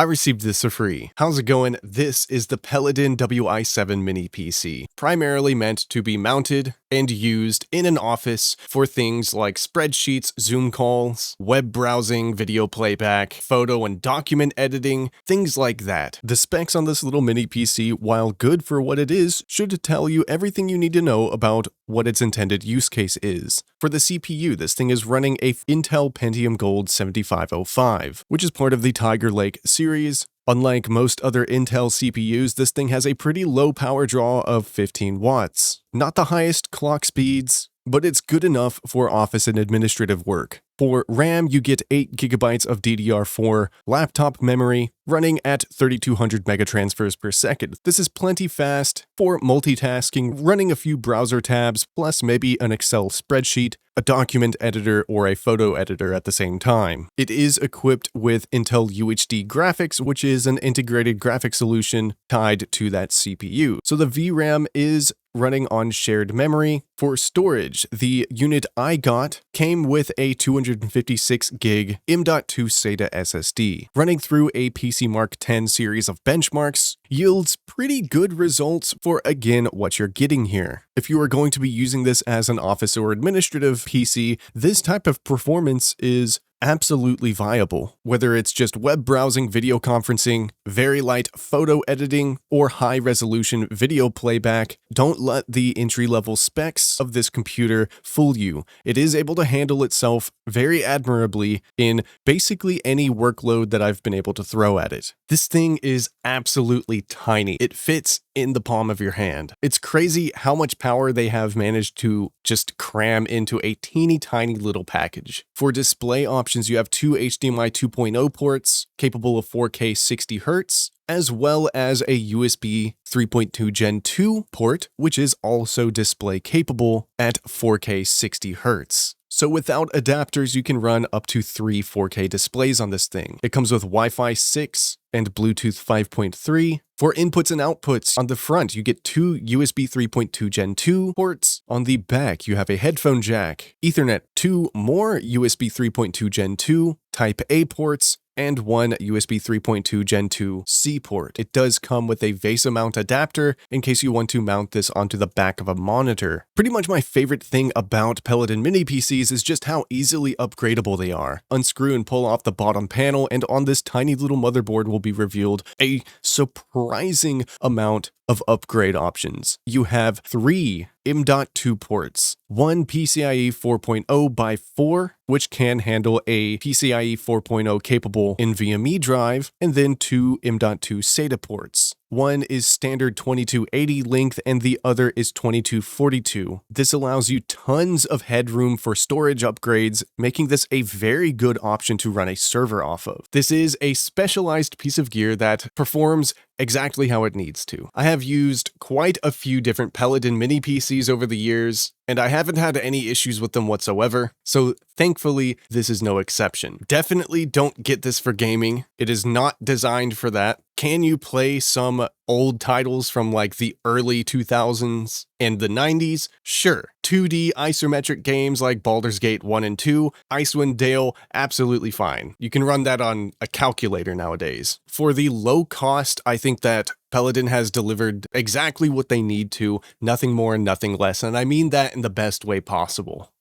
I received this for free. How's it going? This is the PELADN WI7 mini PC, primarily meant to be mounted and used in an office for things like spreadsheets, Zoom calls, web browsing, video playback, photo and document editing, things like that. The specs on this little mini PC, while good for what it is, should tell you everything you need to know about what its intended use case is. For the CPU, this thing is running a Intel Pentium Gold 7505, which is part of the Tiger Lake series. Unlike most other Intel CPUs, this thing has a pretty low power draw of 15 watts. Not the highest clock speeds, but it's good enough for office and administrative work. For RAM, you get 8 GB of DDR4 laptop memory running at 3200 megatransfers per second. This is plenty fast for multitasking, running a few browser tabs, plus maybe an Excel spreadsheet, a document editor, or a photo editor at the same time. It is equipped with Intel UHD graphics, which is an integrated graphics solution tied to that CPU. So the VRAM is running on shared memory. For storage, the unit I got came with a 256 gig M.2 SATA SSD. Running through a PC Mark X series of benchmarks yields pretty good results for, again, what you're getting here. If you are going to be using this as an office or administrative PC, this type of performance is absolutely viable. Whether it's just web browsing, video conferencing, very light photo editing, or high-resolution video playback, don't let the entry-level specs of this computer fool you. It is able to handle itself very admirably in basically any workload that I've been able to throw at it. This thing is absolutely tiny. It fits in the palm of your hand. It's crazy how much power they have managed to just cram into a teeny tiny little package. For display options, you have two HDMI 2.0 ports capable of 4K 60 Hz, as well as a USB 3.2 Gen 2 port, which is also display capable at 4K 60 Hz. So without adapters, you can run up to 3 4K displays on this thing. It comes with Wi-Fi 6 and Bluetooth 5.3. For inputs and outputs, on the front, you get two USB 3.2 Gen 2 ports. On the back, you have a headphone jack, Ethernet, two more USB 3.2 Gen 2 Type A ports, and one USB 3.2 Gen 2 C port. It does come with a VESA mount adapter in case you want to mount this onto the back of a monitor. Pretty much my favorite thing about PELADN mini PCs is just how easily upgradable they are. Unscrew and pull off the bottom panel, and on this tiny little motherboard will be revealed a surprising amount of upgrade options. You have 3 M.2 ports, one PCIe 4.0x4, which can handle a PCIe 4.0 capable NVMe drive, and then 2 M.2 SATA ports. One is standard 2280 length and the other is 2242. This allows you tons of headroom for storage upgrades, making this a very good option to run a server off of. This is a specialized piece of gear that performs exactly how it needs to. I have used quite a few different PELADN mini PCs over the years, and I haven't had any issues with them whatsoever, so thankfully this is no exception. Definitely don't get this for gaming. It is not designed for that. Can you play some old titles from like the early 2000s and the 90s? Sure. 2D isometric games like Baldur's Gate 1 and 2, Icewind Dale, absolutely fine. You can run that on a calculator nowadays. For the low cost, I think that PELADN has delivered exactly what they need to, nothing more and nothing less, and I mean that in the best way possible.